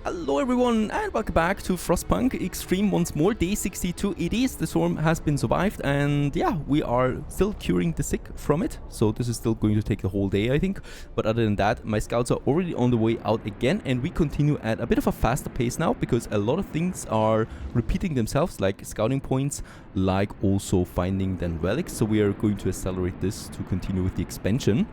Hello everyone and welcome back to Frostpunk Extreme once more, day 62 it is. The storm has been survived and yeah, we are still curing the sick from it. So this is still going to take the whole day I think. But other than that, my scouts are already on the way out again and we continue at a bit of a faster pace now because a lot of things are repeating themselves, like scouting points, like also finding then relics. So we are going to accelerate this to continue with the expansion.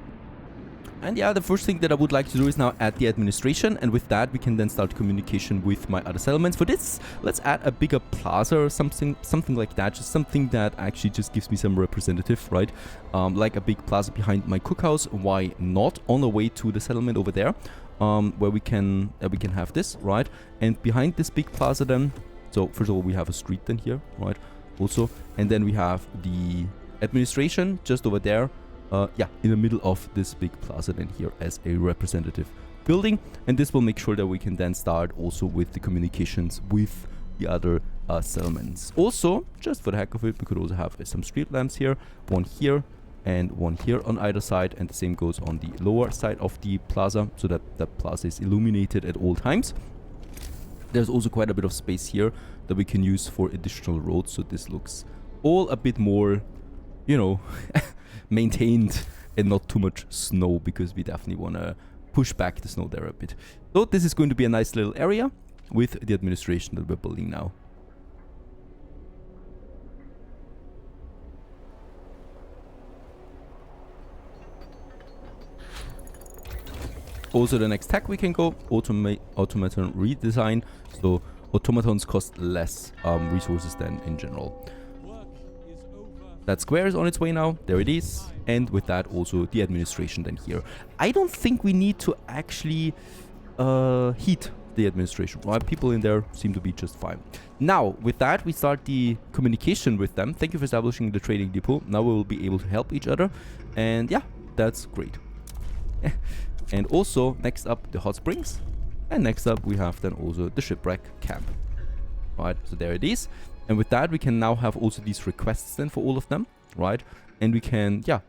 And yeah, the first thing that I would like to do is now add the administration, and with that we can then start communication with my other settlements. For this, let's add a bigger plaza or something like that, just something that actually just gives me some representative, right? Like a big plaza behind my cookhouse. Why not? On the way to the settlement over there, where we can have this, right? And behind this big plaza then, so first of all we have a street then here, right? Also, and then we have the administration just over there. Yeah, in the middle of this big plaza then here as a representative building, and this will make sure that we can then start also with the communications with the other settlements. Also, just for the heck of it, we could also have some street lamps here, one here and one here on either side, and the same goes on the lower side of the plaza, so that the plaza is illuminated at all times. There's also quite a bit of space here that we can use for additional roads, so this looks all a bit more, you know, maintained and not too much snow, because we definitely want to push back the snow there a bit. So this is going to be a nice little area with the administration that we're building now. Also, the next tag we can go automaton redesign. So automatons cost less resources than in general. That square is on its way now. There it is. And with that also the administration then here. I don't think we need to actually heat the administration, right? People in there seem to be just fine. Now with that we start the communication with them. Thank you for establishing the trading depot. Now we will be able to help each other, and yeah, that's great. And also next up the hot springs, and next up we have then also the shipwreck camp, right? So there it is. And with that, we can now have also these requests then for all of them, right? And we can, yeah,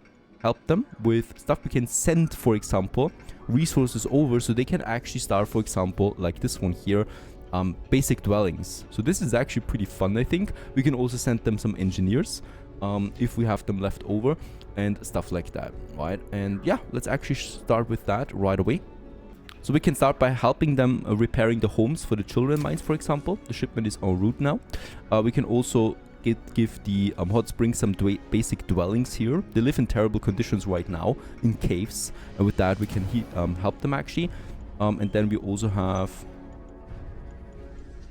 help them with stuff. We can send, for example, resources over so they can actually start, for example, like this one here, basic dwellings. So this is actually pretty fun, I think. We can also send them some engineers if we have them left over and stuff like that, right? And yeah, let's actually start with that right away. So we can start by helping them repairing the homes for the children mines, for example. The shipment is en route now. We can also give the hot springs some basic dwellings here. They live in terrible conditions right now in caves, and with that we can help them actually. And then we also have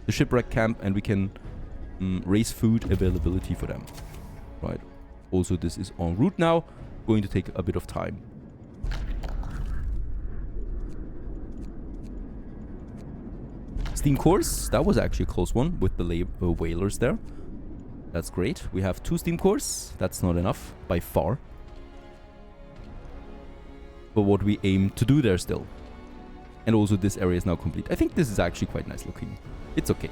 the shipwreck camp, and we can raise food availability for them, right? Also, this is en route now, going to take a bit of time. Steam cores, that was actually a close one with the whalers there. That's great. We have 2 steam cores. That's not enough by far, but what we aim to do there still. And also this area is now complete. I think this is actually quite nice looking. It's okay.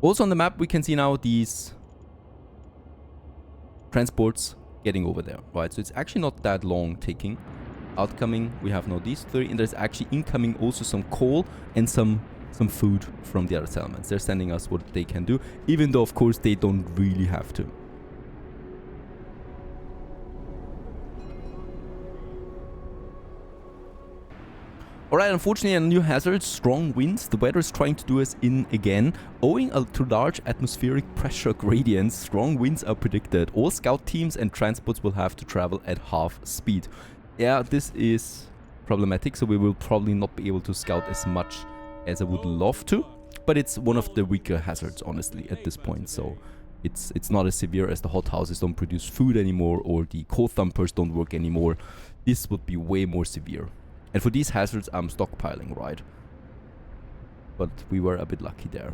Also on the map we can see now these transports getting over there, right? So it's actually not that long taking. Outcoming, we have now these 3, and there's actually incoming also some coal and some food from the other settlements. They're sending us what they can do, even though of course they don't really have to. Alright, unfortunately a new hazard, strong winds. The weather is trying to do us in again. Owing to large atmospheric pressure gradients, strong winds are predicted. All scout teams and transports will have to travel at half speed. Yeah, this is problematic, so we will probably not be able to scout as much as I would love to, but it's one of the weaker hazards honestly at this point. So it's not as severe as the hothouses don't produce food anymore or the coal thumpers don't work anymore. This would be way more severe, and for these hazards I'm stockpiling, right? But we were a bit lucky there.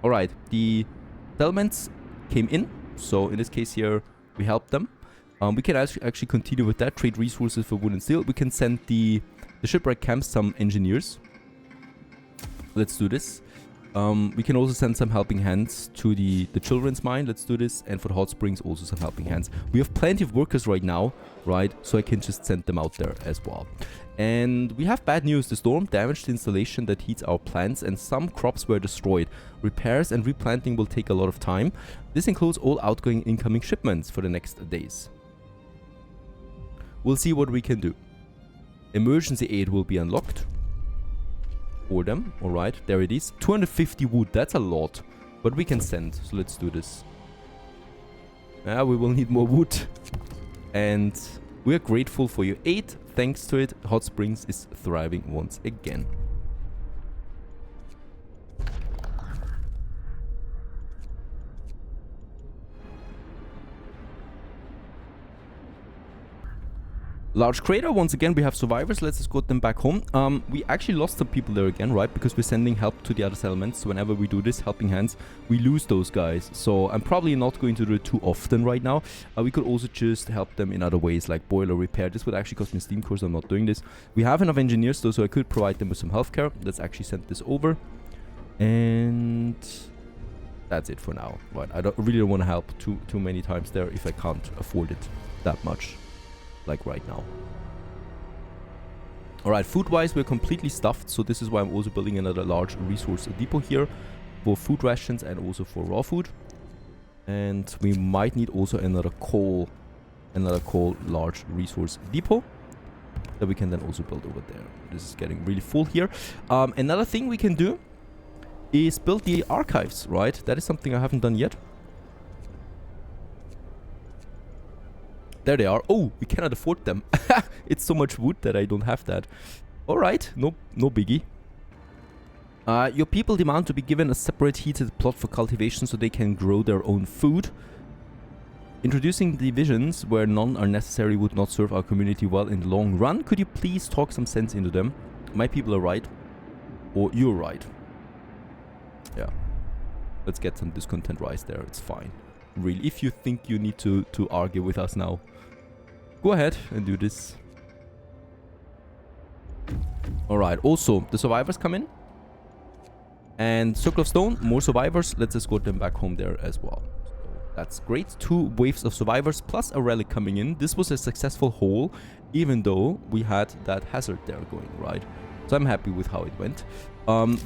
Alright, the settlements came in, so in this case here we helped them. We can actually continue with that. Trade resources for wood and steel. We can send the shipwreck camp some engineers. Let's do this. We can also send some helping hands to the children's mine. Let's do this. And for the hot springs, also some helping hands. We have plenty of workers right now, right? So I can just send them out there as well. And we have bad news. The storm damaged the installation that heats our plants and some crops were destroyed. Repairs and replanting will take a lot of time. This includes all outgoing incoming shipments for the next days. We'll see what we can do. Emergency aid will be unlocked for them. Alright, there it is. 250 wood, that's a lot. But we can send, so let's do this. Yeah, we will need more wood. And we are grateful for your aid. Thanks to it, Hot Springs is thriving once again. Large crater, once again we have survivors. Let's escort them back home. We actually lost some people there again, right? Because we're sending help to the other settlements. So whenever we do this, helping hands, we lose those guys. So I'm probably not going to do it too often right now. We could also just help them in other ways, like boiler repair. This would actually cost me steam cores. I'm not doing this. We have enough engineers though, so I could provide them with some healthcare. Let's actually send this over. And that's it for now, right? I really don't want to help too many times there if I can't afford it that much. Like right now. Alright, food-wise, we're completely stuffed. So this is why I'm also building another large resource depot here for food rations and also for raw food. And we might need also another coal large resource depot that we can then also build over there. This is getting really full here. Another thing we can do is build the archives, right? That is something I haven't done yet. There they are. Oh, we cannot afford them. It's so much wood that I don't have that. Alright, no biggie. Your people demand to be given a separate heated plot for cultivation so they can grow their own food. Introducing divisions where none are necessary would not serve our community well in the long run. Could you please talk some sense into them? My people are right. Or you're right. Yeah. Let's get some discontent rise there. It's fine. Really, if you think you need to argue with us now, go ahead and do this. Alright, also, the survivors come in. And Circle of Stone, more survivors. Let's escort them back home there as well. So that's great. 2 waves of survivors plus a relic coming in. This was a successful haul, even though we had that hazard there going, right? So I'm happy with how it went.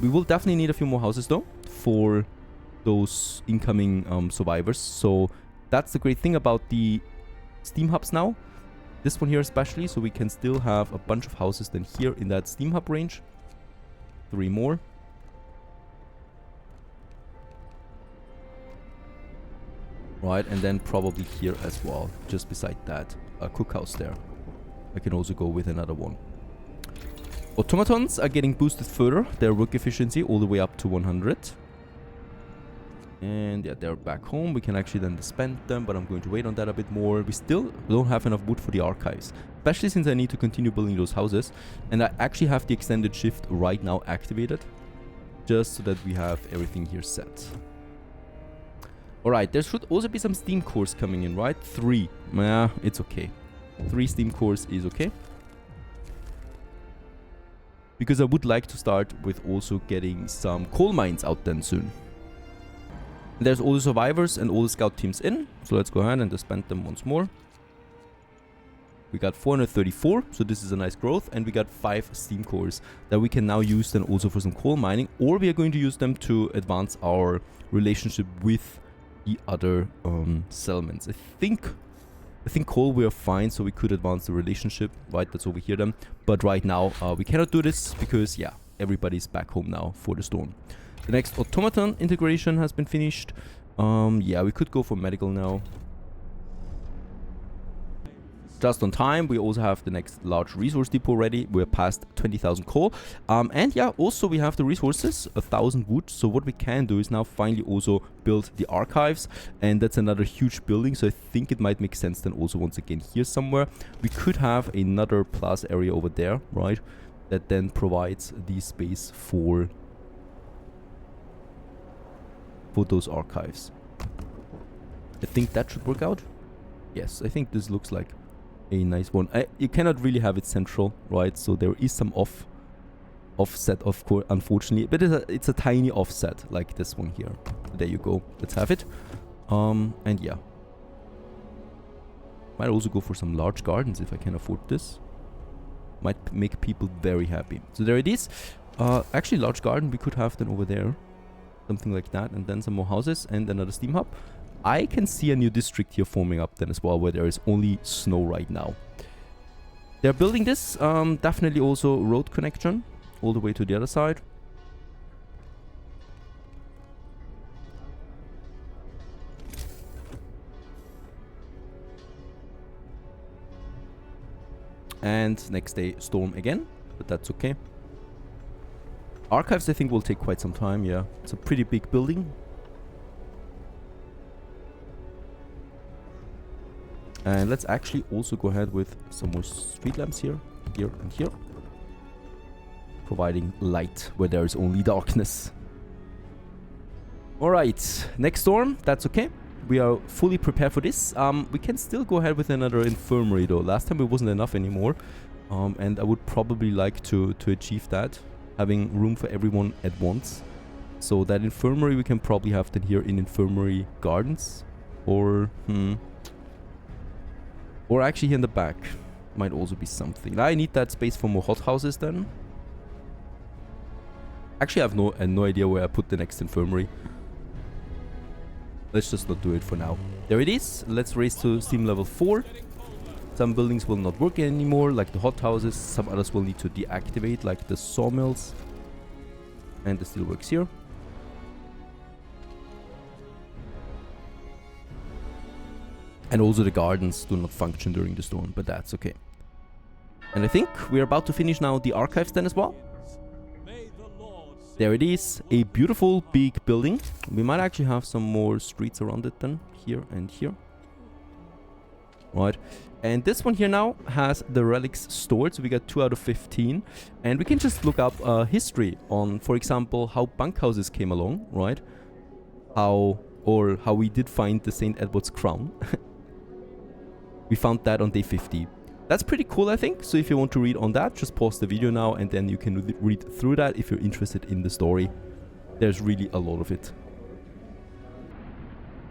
We will definitely need a few more houses, though, for those incoming survivors. So that's the great thing about the steam hubs now. This one here especially, so we can still have a bunch of houses then here in that steam hub range. 3 more. Right, and then probably here as well, just beside that cookhouse there. I can also go with another one. Automatons are getting boosted further, their work efficiency all the way up to 100. And yeah, they're back home. We can actually then disband them, but I'm going to wait on that a bit more. We still don't have enough wood for the archives, especially since I need to continue building those houses. And I actually have the extended shift right now activated, just so that we have everything here set. Alright, there should also be some steam cores coming in, right? 3. Yeah, it's okay. 3 steam cores is okay. Because I would like to start with also getting some coal mines out then soon. There's all the survivors and all the scout teams in. So let's go ahead and disband them once more. We got 434, so this is a nice growth. And we got 5 steam cores that we can now use then also for some coal mining. Or we are going to use them to advance our relationship with the other settlements. I think coal we are fine, so we could advance the relationship. Right, that's over here then. But right now we cannot do this because, yeah, everybody's back home now for the storm. The next automaton integration has been finished. Yeah, we could go for medical now. Just on time. We also have the next large resource depot ready. We're past 20,000 coal. And yeah, also we have the resources, 1,000 wood. So what we can do is now finally also build the archives. And that's another huge building. So I think it might make sense then also once again here somewhere. We could have another plaza area over there, right? That then provides the space for those archives. I think that should work out. Yes, I think this looks like a nice one. You cannot really have it central, right? So there is some off offset, of course, unfortunately. But it's a tiny offset, like this one here. There you go. Let's have it. And yeah. Might also go for some large gardens if I can afford this. Might make people very happy. So there it is. Actually, large garden we could have then over there. Something like that. And then some more houses and another steam hub. I can see a new district here forming up then as well, where there is only snow right now. They're building this. Definitely also road connection all the way to the other side. And next day, storm again, but that's okay. Archives, I think, will take quite some time, yeah. It's a pretty big building. And let's actually also go ahead with some more street lamps here, here, and here. Providing light where there is only darkness. Alright, next storm, that's okay. We are fully prepared for this. We can still go ahead with another infirmary though. Last time it wasn't enough anymore. And I would probably like to achieve that. Having room for everyone at once. So that infirmary we can probably have then here in infirmary gardens. Or, or actually here in the back. Might also be something. I need that space for more hothouses then. Actually I have no idea where I put the next infirmary. Let's just not do it for now. There it is. Let's raise to steam level 4. Some buildings will not work anymore, like the hothouses. Some others will need to deactivate, like the sawmills. And the steelworks here. And also the gardens do not function during the storm, but that's okay. And I think we're about to finish now the archives then as well. There it is, a beautiful big building. We might actually have some more streets around it then, here and here. Right, and this one here now has the relics stored, so we got 2 out of 15. And we can just look up history on, for example, how bunkhouses came along, right? How we did find the St. Edward's crown. We found that on day 50. That's pretty cool, I think. So if you want to read on that, just pause the video now and then you can read through that if you're interested in the story. There's really a lot of it.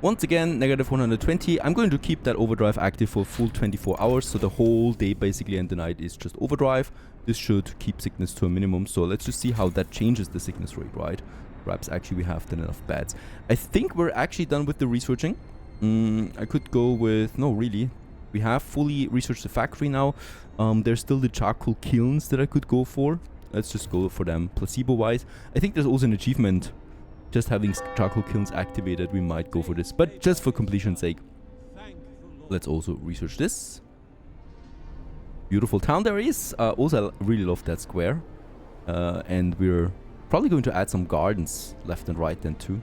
Once again, negative 120. I'm going to keep that overdrive active for full 24 hours. So the whole day basically and the night is just overdrive. This should keep sickness to a minimum. So let's just see how that changes the sickness rate, right? Perhaps actually we have then enough beds. I think we're actually done with the researching. I could go with... No, really. We have fully researched the factory now. There's still the charcoal kilns that I could go for. Let's just go for them placebo-wise. I think there's also an achievement. Just having charcoal kilns activated, we might go for this. But just for completion's sake. Let's also research this. Beautiful town there is. Also, I really love that square. And we're probably going to add some gardens left and right then too.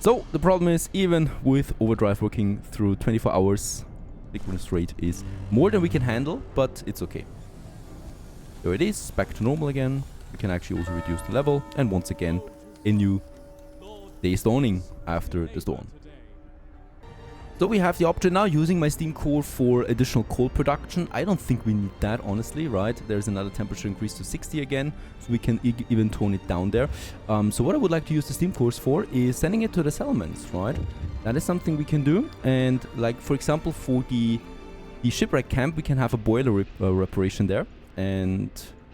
So, the problem is, even with overdrive working through 24 hours, sickness rate is more than we can handle, but it's okay. There it is, back to normal again. We can actually also reduce the level, and once again, a new day is dawning after the storm. So we have the option now using my steam core for additional coal production. I don't think we need that, honestly, right? There's another temperature increase to 60 again, so we can even tone it down there. So what I would like to use the steam cores for is sending it to the settlements, right? That is something we can do. And like, for example, for the shipwreck camp, we can have a boiler reparation there and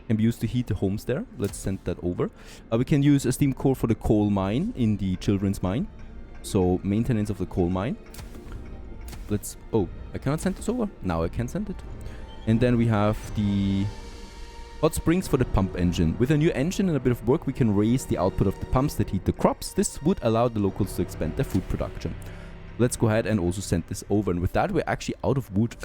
can be used to heat the homes there. Let's send that over. We can use a steam core for the coal mine in the children's mine. So maintenance of the coal mine. Let's... Oh, I cannot send this over. Now I can send it. And then we have the hot springs for the pump engine. With a new engine and a bit of work, we can raise the output of the pumps that heat the crops. This would allow the locals to expand their food production. Let's go ahead and also send this over. And with that, we're actually out of wood.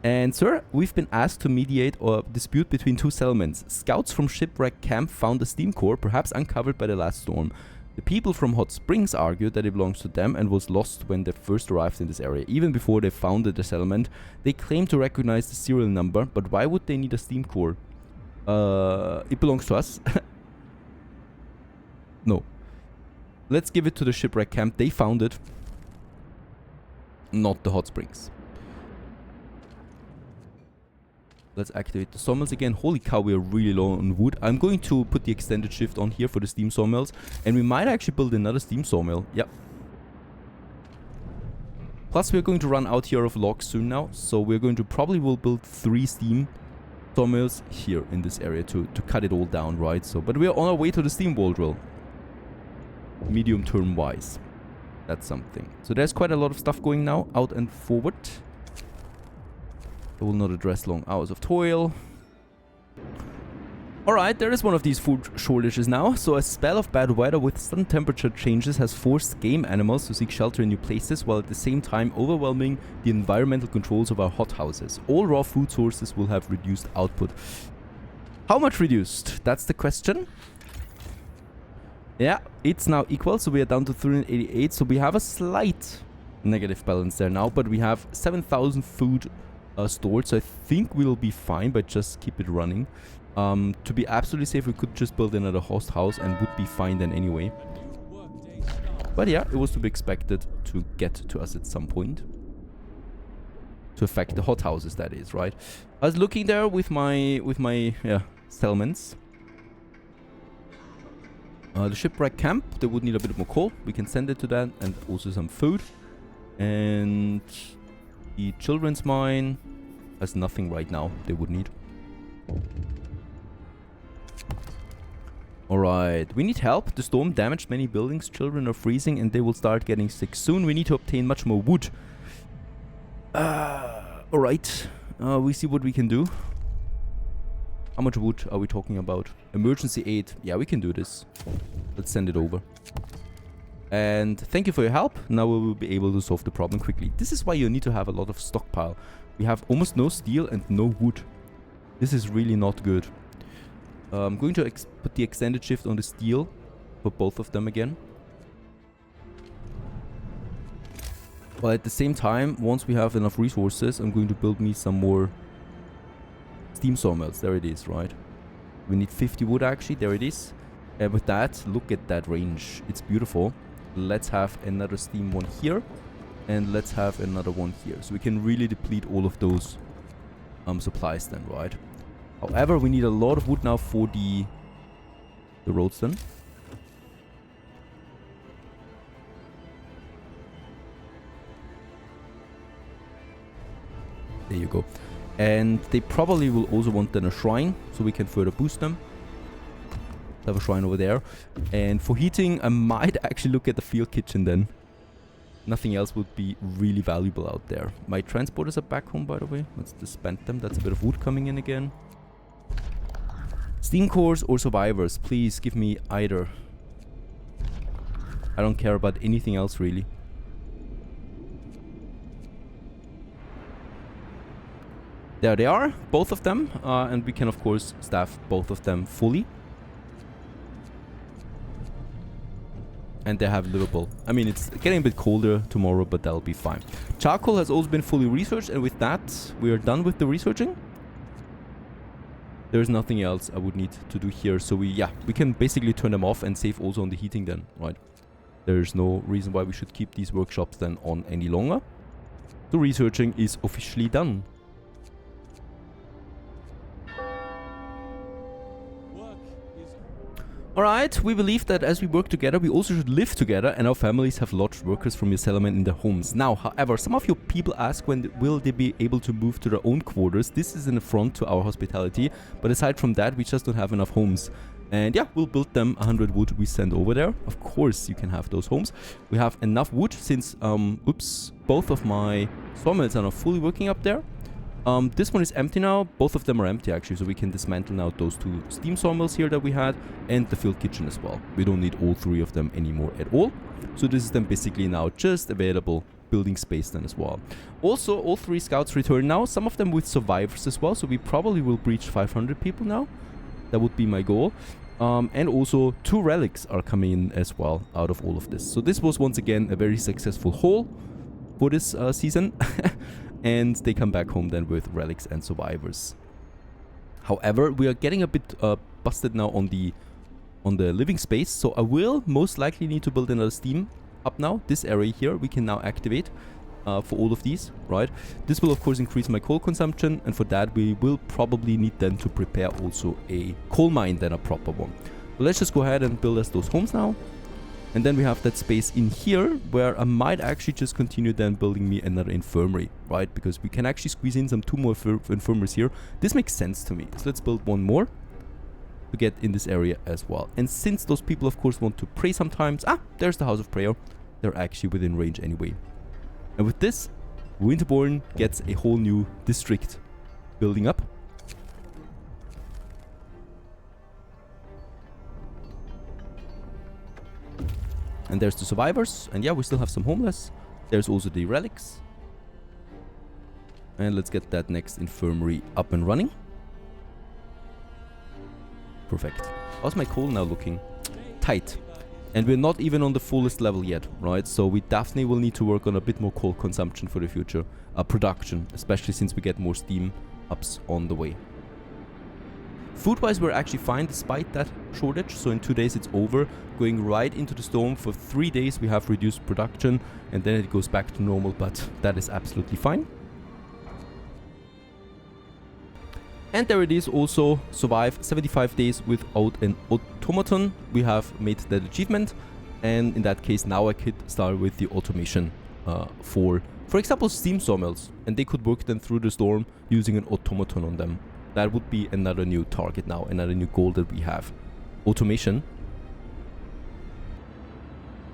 And sir, we've been asked to mediate a dispute between two settlements. Scouts from shipwreck camp found a steam core, perhaps uncovered by the last storm. The people from Hot Springs argued that it belongs to them and was lost when they first arrived in this area. Even before they founded the settlement, they claimed to recognize the serial number, but why would they need a steam core? It belongs to us. No. Let's give it to the shipwreck camp. They found it. Not the Hot Springs. Let's activate the sawmills again. Holy cow, we are really low on wood. I'm going to put the extended shift on here for the steam sawmills. And we might actually build another steam sawmill. Yep. Plus, we're going to run out here of logs soon now. So we're going to probably will build 3 steam sawmills here in this area to cut it all down, right? So, but we're on our way to the steam wall drill. Medium term wise. That's something. So there's quite a lot of stuff going now out and forward. I will not address long hours of toil. Alright, there is one of these food shortages now. So a spell of bad weather with sudden temperature changes has forced game animals to seek shelter in new places, while at the same time overwhelming the environmental controls of our hothouses. All raw food sources will have reduced output. How much reduced? That's the question. Yeah, it's now equal, so we are down to 388. So we have a slight negative balance there now, but we have 7,000 food stored, so I think we'll be fine, but just keep it running. To be absolutely safe, we could just build another host house and would be fine then anyway. But yeah, it was to be expected to get to us at some point. To affect the hot houses, that is, right? I was looking there with my settlements. The shipwreck camp, they would need a bit more coal. We can send it to that, and also some food. And the children's mine has nothing right now they would need. Alright, we need help. The storm damaged many buildings. Children are freezing and they will start getting sick soon. We need to obtain much more wood. Alright, we see what we can do. How much wood are we talking about? Emergency aid. Yeah, we can do this. Let's send it over. And thank you for your help. Now we will be able to solve the problem quickly. This is why you need to have a lot of stockpile. We have almost no steel and no wood. This is really not good. I'm going to put the extended shift on the steel for both of them again. But at the same time, once we have enough resources, I'm going to build me some more steam sawmills. There it is, right? We need 50 wood actually. There it is. And with that, look at that range. It's beautiful. Let's have another steam one here. And let's have another one here. So we can really deplete all of those supplies then, right? However, we need a lot of wood now for the roads then. There you go. And they probably will also want then a shrine, so we can further boost them. Have a shrine over there. And for heating, I might actually look at the field kitchen then. Nothing else would be really valuable out there. My transporters are back home, by the way. Let's disband them. That's a bit of wood coming in again. Steam cores or survivors, please give me either. I don't care about anything else really. There they are, both of them, and we can of course staff both of them fully. And they have livable. I mean, it's getting a bit colder tomorrow, but that'll be fine. Charcoal has also been fully researched, and with that, we are done with the researching. There's nothing else I would need to do here, so we can basically turn them off and save also on the heating then, right? There's no reason why we should keep these workshops then on any longer. The researching is officially done. Alright, we believe that as we work together, we also should live together, and our families have lodged workers from your settlement in their homes. Now, however, some of your people ask when will they be able to move to their own quarters. This is an affront to our hospitality, but aside from that, we just don't have enough homes. And yeah, we'll build them 100 wood we send over there. Of course, you can have those homes. We have enough wood since, both of my sawmills are now fully working up there. This one is empty now. Both of them are empty actually, so we can dismantle now those 2 steam sawmills here that we had, and the field kitchen as well. We don't need all 3 of them anymore at all. So this is then basically now just available building space then as well. Also, all 3 scouts return now, some of them with survivors as well, so we probably will breach 500 people now. That would be my goal. And also 2 relics are coming in as well out of all of this. So this was once again a very successful haul for this season. And they come back home then with relics and survivors. However, we are getting a bit busted now on the living space, so I will most likely need to build another steam up now. This area here we can now activate, for all of these, right? This will of course increase my coal consumption, and for that we will probably need then to prepare also a coal mine, then a proper one. But let's just go ahead and build us those homes now. And then we have that space in here where I might actually just continue then building me another infirmary, right? Because we can actually squeeze in some 2 more infirmaries here. This makes sense to me. So let's build 1 more to get in this area as well. And since those people of course want to pray sometimes, there's the House of Prayer. They're actually within range anyway. And with this, Winterborn gets a whole new district building up. And there's the survivors. And yeah, we still have some homeless. There's also the relics. And let's get that next infirmary up and running. Perfect. How's my coal now looking? Tight. And we're not even on the fullest level yet, right? So we definitely will need to work on a bit more coal consumption for the future. Production, especially since we get more steam ups on the way. Food-wise, we're actually fine despite that shortage. So in 2 days it's over. Going right into the storm for 3 days we have reduced production. And then it goes back to normal, but that is absolutely fine. And there it is, also survive 75 days without an automaton. We have made that achievement. And in that case, now I could start with the automation for example, steam sawmills. And they could work then through the storm using an automaton on them. That would be another new target now, another new goal that we have. Automation.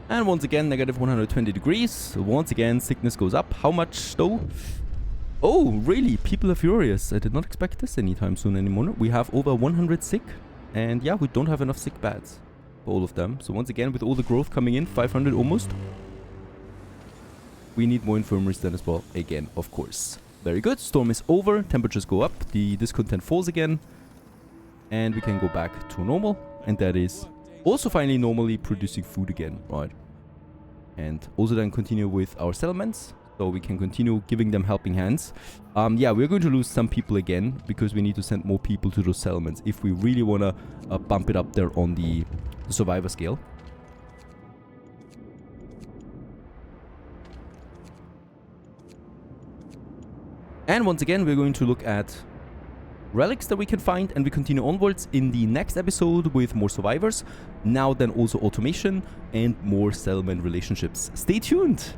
And once again, negative 120 degrees. Once again, sickness goes up. How much though? Oh, really? People are furious. I did not expect this anytime soon anymore. We have over 100 sick. And yeah, we don't have enough sick beds for all of them. So once again, with all the growth coming in, 500 almost. We need more infirmaries then as well. Again, of course. Very good. Storm is over. Temperatures go up. The discontent falls again. And we can go back to normal. And that is also finally normally producing food again, right? And also then continue with our settlements. So we can continue giving them helping hands. Yeah, we're going to lose some people again because we need to send more people to those settlements if we really want to bump it up there on the survivor scale. And once again, we're going to look at relics that we can find, and we continue onwards in the next episode with more survivors. Now then also automation and more settlement relationships. Stay tuned!